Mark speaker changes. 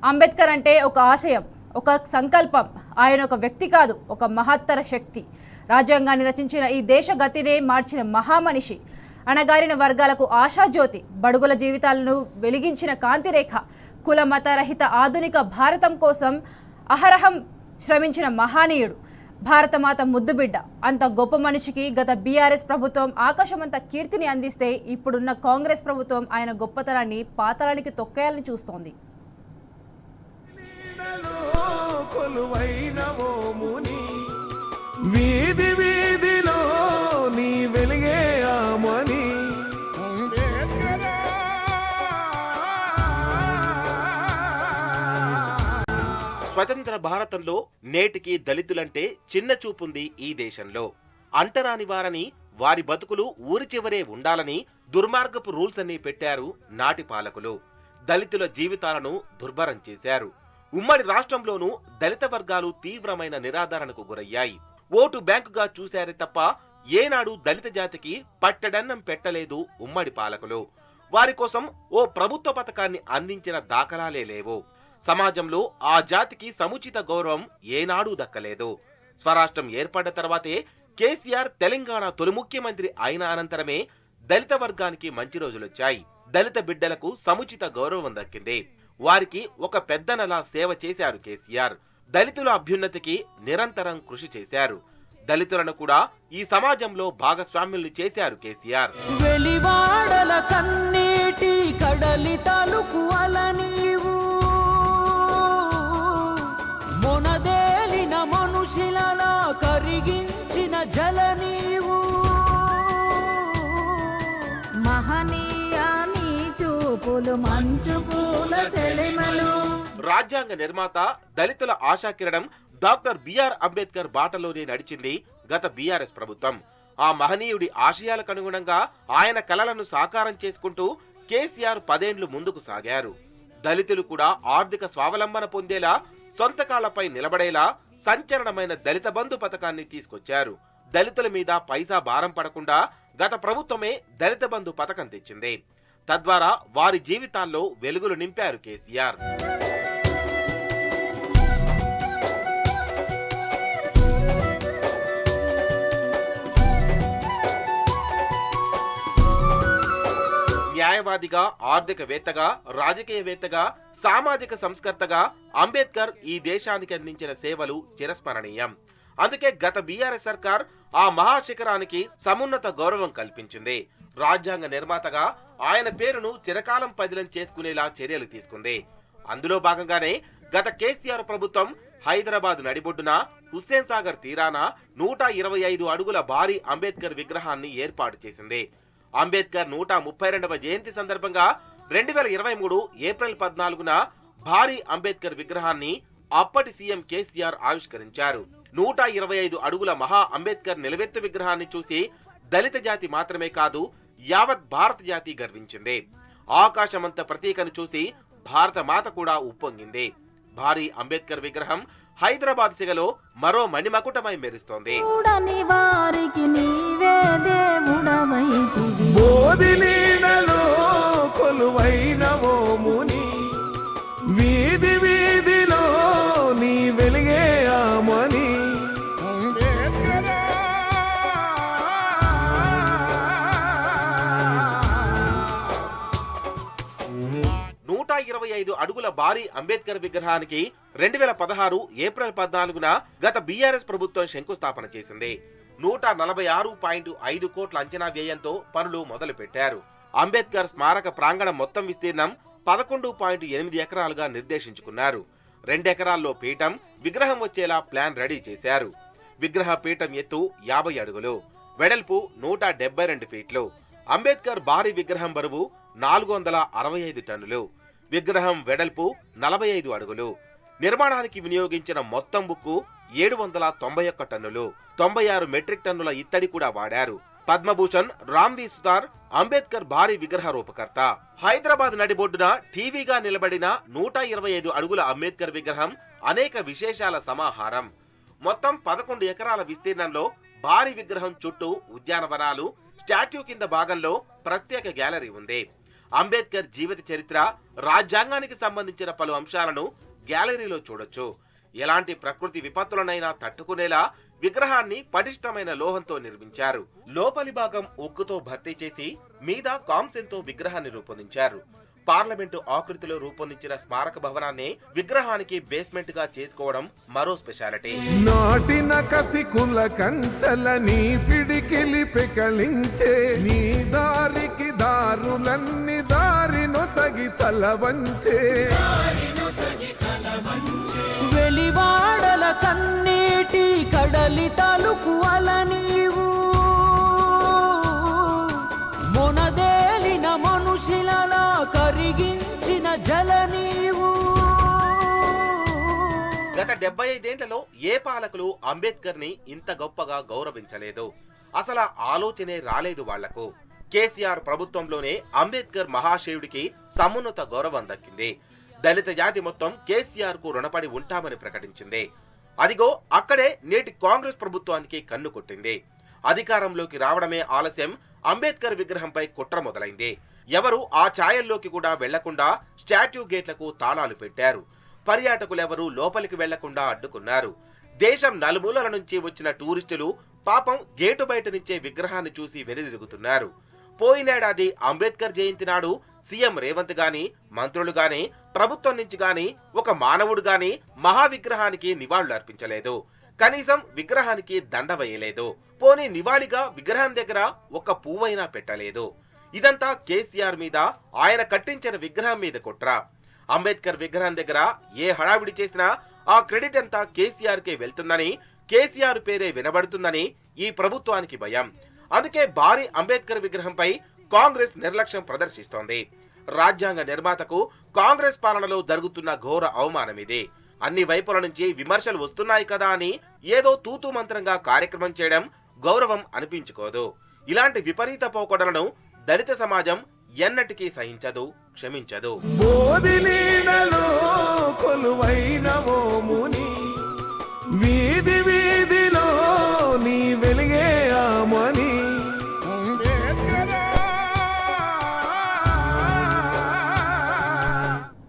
Speaker 1: అంబేద్కర్ అంటే ఒక ఆశయం, ఒక సంకల్పం. ఆయన ఒక వ్యక్తి కాదు, ఒక మహత్తర శక్తి. రాజ్యాంగాన్ని రచించిన ఈ దేశ గతినే మార్చిన మహామనిషి. అణగారిన వర్గాలకు ఆశాజ్యోతి, బడుగుల జీవితాలను వెలిగించిన కాంతిరేఖ. కుల మతరహిత ఆధునిక భారతం కోసం అహరహం శ్రమించిన మహానీయుడు. భారతమాత ముద్దుబిడ్డ. అంత గొప్ప మనిషికి గత బీఆర్ఎస్ ప్రభుత్వం ఆకాశమంత కీర్తిని అందిస్తే, ఇప్పుడున్న కాంగ్రెస్ ప్రభుత్వం ఆయన గొప్పతనాన్ని పాతాళానికి తొక్కేయాలని చూస్తోంది.
Speaker 2: వీధి వీధిలో నీ వెలిగే ఆమని.
Speaker 3: స్వతంత్ర భారతంలో నేటికి దళితులంటే చిన్న చూపుంది ఈ దేశంలో. అంటరాని వారని, వారి బతుకులు ఊరి చివరే ఉండాలని దుర్మార్గపు రూల్స్ అన్ని పెట్టారు నాటి పాలకులు. దళితుల జీవితాలను దుర్భరం చేశారు. ఉమ్మడి రాష్ట్రంలోనూ దళిత వర్గాలు తీవ్రమైన నిరాదరణకు గురయ్యాయి. ఓటు బ్యాంకుగా చూశారే తప్ప ఏనాడు దళిత జాతికి పట్టడన్నం పెట్టలేదు ఉమ్మడి పాలకులు. వారి కోసం ఓ ప్రభుత్వ పథకాన్ని అందించిన దాఖలాలే లేవు. సమాజంలో ఆ జాతికి సముచిత గౌరవం ఏనాడూ దక్కలేదు. స్వరాష్ట్రం ఏర్పడ్డ తర్వాతే కేసీఆర్ తెలంగాణ తొలి ముఖ్యమంత్రి అయిన అనంతరమే దళిత వర్గానికి మంచి రోజులొచ్చాయి. దళిత బిడ్డలకు సముచిత గౌరవం దక్కింది. వారికి ఒక పెద్దనలా సేవ చేశారు కేసీఆర్. దళితుల అభ్యున్నతికి నిరంతరం కృషి చేశారు. దళితులను కూడా ఈ సమాజంలో భాగస్వామ్యులు చేశారు కేసీఆర్.
Speaker 4: వెలివాడల కన్నీటి కడలి తాలూకు అలనీవు, మొనదేలిన మనుషులలా కరిగించిన జలనీవు.
Speaker 5: మహనీయాని చూపులు మంచు పూల సెలిమలు.
Speaker 3: రాజ్యాంగ నిర్మాత, దళితుల ఆశాకిరణం డాక్టర్ బిఆర్ అంబేద్కర్ బాటలోనే నడిచింది గత బీఆర్ఎస్ ప్రభుత్వం. ఆ మహనీయుడి ఆశయాలకు అనుగుణంగా ఆయన కలలను సాకారం చేసుకుంటూ కేసీఆర్ 10 ఏళ్లు ముందుకు సాగారు. దళితులు కూడా ఆర్థిక స్వావలంబన పొందేలా, సొంత కాళ్లపై నిలబడేలా సంచలనమైన దళిత బంధు పథకాన్ని తీసుకొచ్చారు. దళితుల మీద పైసా భారం పడకుండా గత ప్రభుత్వమే దళిత బంధు పథకం తెచ్చింది. తద్వారా వారి జీవితాల్లో వెలుగులు నింపారు కేసీఆర్. న్యాయవాదిగా, ఆర్థికవేత్తగా, రాజకీయవేత్తగా, సామాజిక సంస్కర్తగా అంబేద్కర్ ఈ దేశానికి అందించిన సేవలు చిరస్మరణీయం. అందుకే గత బీఆర్ఎస్ సర్కార్ ఆ మహాశిఖరానికి సమున్నత గౌరవం కల్పించింది. రాజ్యాంగ నిర్మాతగా ఆయన పేరును చిరకాలం పదిలం చేసుకునేలా చర్యలు తీసుకుంది. అందులో భాగంగానే గత కేసీఆర్ ప్రభుత్వం హైదరాబాద్ నడిబొడ్డున హుస్సేన్ సాగర్ తీరాన 125 అడుగుల భారీ అంబేద్కర్ విగ్రహాన్ని ఏర్పాటు చేసింది. అంబేద్కర్ 132వ జయంతి సందర్భంగా 2023 ఏప్రిల్ 14న భారీ అంబేద్కర్ విగ్రహాన్ని అప్పటి సీఎం కేసీఆర్ ఆవిష్కరించారు. 125 అడుగుల మహా అంబేద్కర్ నిలవెత్తు విగ్రహాన్ని చూసి దళిత జాతి మాత్రమే కాదు, యావత్ భారత జాతి గర్వించింది. ఆకాశమంత ప్రతీకను చూసి భారత మాత కూడా ఉప్పొంగింది. భారీ అంబేద్కర్ విగ్రహం హైదరాబాద్ సిగలో మరో మణిమకుటమై మెరుస్తోంది.
Speaker 2: వీధి వీధిలో నీ వెలిగే ఆమని.
Speaker 3: 125 అడుగుల భారీ అంబేద్కర్ విగ్రహానికి 2016 ఏప్రిల్ 14న గత బీఆర్ఎస్ ప్రభుత్వం శంకుస్థాపన చేసింది. 146.5 కోట్ల అంచనా వ్యయంతో పనులు మొదలు పెట్టారు. అంబేద్కర్ స్మారక ప్రాంగణం మొత్తం విస్తీర్ణం 11.8 ఎకరాలుగా నిర్దేశించుకున్నారు. 2 ఎకరాల్లో పీఠం, విగ్రహం వచ్చేలా ప్లాన్ రెడీ చేశారు. విగ్రహ పీఠం ఎత్తు 50 అడుగులు, వెడల్పు 172 ఫీట్లు. అంబేద్కర్ భారీ విగ్రహం బరువు 465 టన్నులు. విగ్రహం వెడల్పు 45 అడుగులు. నిర్మాణానికి వినియోగించిన మొత్తం ఉక్కు 791 టన్నులు. 96 మెట్రిక్ టన్నుల ఇత్తడి కూడా వాడారు. పద్మభూషణ్ రామ్వి సుతార్ అంబేద్కర్ భారీ విగ్రహ రూపకర్త. హైదరాబాద్ నడిబొడ్డున టీవీగా నిలబడిన 125 అడుగుల అంబేద్కర్ విగ్రహం అనేక విశేషాల సమాహారం. మొత్తం 11 ఎకరాల విస్తీర్ణంలో భారీ విగ్రహం చుట్టూ ఉద్యానవనాలు, స్టాట్యూ కింద భాగంలో ప్రత్యేక గ్యాలరీ ఉంది. అంబేద్కర్ జీవిత చరిత్ర, రాజ్యాంగానికి సంబంధించిన పలు అంశాలను గ్యాలరీలో చూడొచ్చు. ఎలాంటి ప్రకృతి విపత్తులనైనా తట్టుకునేలా విగ్రహాన్ని పటిష్టమైన లోహంతో నిర్మించారు. లోపలి భాగం ఉక్కుతో భర్తీ చేసి మీద కాంస్యంతో విగ్రహాన్ని రూపొందించారు. పార్లమెంటు ఆకృతిలో రూపొందించిన స్మారక భవనాన్ని విగ్రహానికి బేస్మెంట్ గా చేసుకోవడం మరో స్పెషాలిటీ.
Speaker 2: నాటిన కసికుల కంచల నీ పిడికిలి పెకలించే, నీ దారికి దారులన్నీ దారి నొసగి తల వంచే,
Speaker 4: వెలివాడల కన్నీటి కడలి తలుకు అల నీవు, మొనదేలిన మనుషులలా కరిగించిన జల నీవు.
Speaker 3: గత 75 ఏళ్లలో ఏ పాలకులు అంబేద్కర్ ని ఇంత గొప్పగా గౌరవించలేదు. అసలు ఆలోచనే రాలేదు వాళ్లకు. కేసీఆర్ ప్రభుత్వంలోనే అంబేద్కర్ మహాశయుడికి సమున్నత గౌరవం దక్కింది. దళిత జాతి మొత్తం కేసీఆర్ కు రుణపడి ఉంటామని ప్రకటించింది. అదిగో అక్కడే నేటి కాంగ్రెస్ ప్రభుత్వానికి కన్ను కొట్టింది. అధికారంలోకి రావడమే ఆలస్యం, అంబేద్కర్ విగ్రహంపై కుట్ర మొదలైంది. ఎవరు ఆ ఛాయల్లోకి కూడా వెళ్లకుండా స్టాట్యూ గేట్లకు తాళాలు పెట్టారు. పర్యాటకులెవరూ లోపలికి వెళ్లకుండా అడ్డుకున్నారు. దేశం నలుమూలల నుంచి వచ్చిన టూరిస్టులు పాపం గేటు బయట నుంచే విగ్రహాన్ని చూసి వెనుదిరుగుతున్నారు. పోయినేడాది అంబేద్కర్ జయంతి నాడు సీఎం రేవంత్ గాని, మంత్రులు గాని, ప్రభుత్వం నుంచి గాని ఒక మానవుడు గాని మహావిగ్రహానికి నివాళులు అర్పించలేదు. కనీసం విగ్రహానికి దండ వేయలేదు. పోనీ నివాళిగా విగ్రహం దగ్గర ఒక పువ్వైనా పెట్టలేదు. ఇదంతా కేసీఆర్ మీద, ఆయన కట్టించిన విగ్రహం మీద కుట్ర. అంబేద్కర్ విగ్రహం దగ్గర ఏ హడావిడి చేసినా ఆ క్రెడిట్ అంతా కేసీఆర్ కే వెళ్తుందని, కేసీఆర్ పేరే వినబడుతుందని ఈ ప్రభుత్వానికి భయం. అందుకే భారీ అంబేద్కర్ విగ్రహంపై కాంగ్రెస్ నిర్లక్ష్యం ప్రదర్శిస్తోంది. రాజ్యాంగ నిర్మాతకు కాంగ్రెస్ పాలనలో జరుగుతున్న ఘోర అవమానం ఇది. అన్ని వైపుల నుంచి విమర్శలు వస్తున్నాయి కదా అని ఏదో తూతూ మంత్రంగా కార్యక్రమం చేయడం గౌరవం అనిపించుకోదు. ఇలాంటి విపరీత పోకడలను దళిత సమాజం ఎన్నటికీ సహించదు, క్షమించదు.
Speaker 2: బోధి నీడలో కొలువైన ఓ ముని